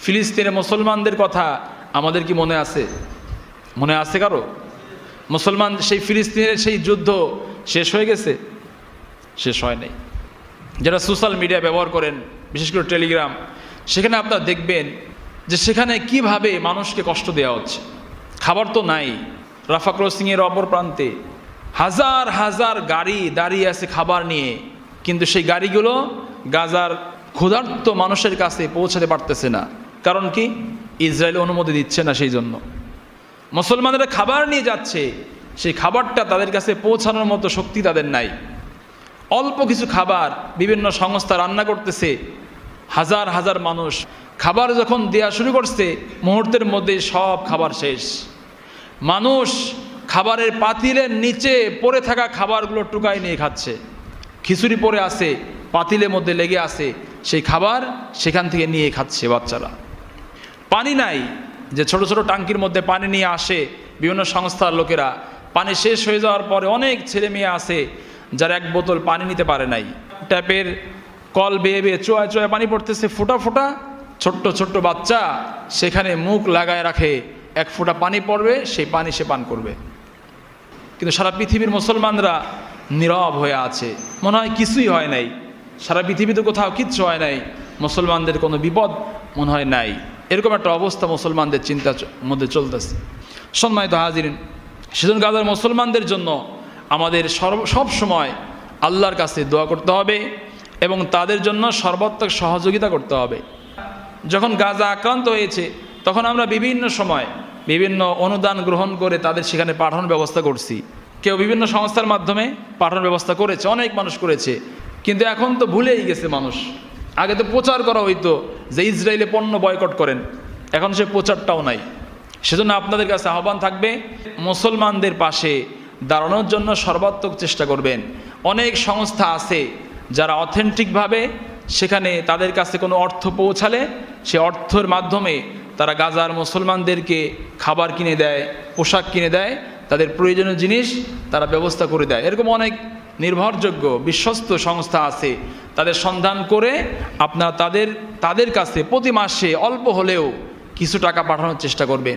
ফিলিস্তিনের মুসলমানদের কথা আমাদের কি মনে আছে? মনে আছে কারো? মুসলমান সেই ফিলিস্তিনের সেই যুদ্ধ শেষ হয়ে গেছে? শেষ হয় নাই। যারা সোশ্যাল মিডিয়া ব্যবহার করেন, বিশেষ করে টেলিগ্রাম, সেখানে আপনারা দেখবেন যে সেখানে কিভাবে মানুষকে কষ্ট দেওয়া হচ্ছে। খাবার তো নাই। রাফা ক্রসিংয়ের অপর প্রান্তে হাজার হাজার গাড়ি দাঁড়িয়ে আছে খাবার নিয়ে, কিন্তু সেই গাড়িগুলো গাজার ক্ষুধার্ত মানুষের কাছে পৌঁছাতে পারতেছে না। কারণ কি? ইসরায়েল অনুমতি দিচ্ছে না। সেই জন্য মুসলমানেরা খাবার নিয়ে যাচ্ছে, সেই খাবারটা তাদের কাছে পৌঁছানোর মতো শক্তি তাদের নাই। অল্প কিছু খাবার বিভিন্ন সংস্থা রান্না করতেছে, হাজার হাজার মানুষ খাবার যখন দেওয়া শুরু করছে, মুহূর্তের মধ্যে সব খাবার শেষ। মানুষ খাবারের পাতিলের নিচে পড়ে থাকা খাবারগুলো টুকাই নিয়ে খাচ্ছে। খিচুড়ি পড়ে আছে, পাতিলের মধ্যে লেগে আছে, সেই খাবার সেখান থেকে নিয়ে খাচ্ছে বাচ্চারা। পানি নাই, যে ছোট ছোট টাঙ্কির মধ্যে পানি নিয়ে আসে বিভিন্ন সংস্থার লোকেরা, পানি শেষ হয়ে যাওয়ার পরে অনেক ছেলে মেয়ে আছে যারা এক বোতল পানি নিতে পারে নাই। ট্যাপের কল বেয়ে বেয়ে চোয়ায় চোয়ায় পানি পড়তেছে, ফোঁটা ফোঁটা। ছোট্ট ছোট্ট বাচ্চা সেখানে মুখ লাগায় রাখে, এক ফোঁটা পানি পড়বে, সেই পানি সে পান করবে। কিন্তু সারা পৃথিবীর মুসলমানরা নীরব হয়ে আছে, মনে হয় কিছুই হয় নাই। সারা পৃথিবীতে কোথাও কিচ্ছু হয় নাই, মুসলমানদের কোনো বিপদ মনে হয় নাই। এরকম একটা অবস্থা মুসলমানদের চিন্তার মধ্যে চলতেছে। সম্মানিত হাজিরিন, সেজন্য গাজার মুসলমানদের জন্য আমাদের সব সময় আল্লাহর কাছে দোয়া করতে হবে এবং তাদের জন্য সর্বাত্মক সহযোগিতা করতে হবে। যখন গাজা আক্রান্ত হয়েছে, তখন আমরা বিভিন্ন সময় বিভিন্ন অনুদান গ্রহণ করে তাদের সেখানে পাঠানোর ব্যবস্থা করছি। কেউ বিভিন্ন সংস্থার মাধ্যমে পাঠানোর ব্যবস্থা করেছে, অনেক মানুষ করেছে। কিন্তু এখন তো ভুলেই গেছে মানুষ। আগে তো প্রচার করা হইতো যে ইসরায়েলে পণ্য বয়কট করেন, এখন সে প্রচারটাও নাই। সেজন্য আপনাদের কাছে আহ্বান থাকবে, মুসলমানদের পাশে দাঁড়ানোর জন্য সর্বাত্মক চেষ্টা করবেন। অনেক সংস্থা আছে যারা অথেন্টিকভাবে সেখানে তাদের কাছে কোনো অর্থ পৌঁছালে সে অর্থের মাধ্যমে তারা গাজার মুসলমানদেরকে খাবার কিনে দেয়, পোশাক কিনে দেয়, তাদের প্রয়োজনীয় জিনিস তারা ব্যবস্থা করে দেয়। এরকম অনেক নির্ভরযোগ্য বিশ্বস্ত সংস্থা আছে, তাদের সন্ধান করে আপনারা তাদের কাছে প্রতি মাসে অল্প হলেও কিছু টাকা পাঠানোর চেষ্টা করবেন।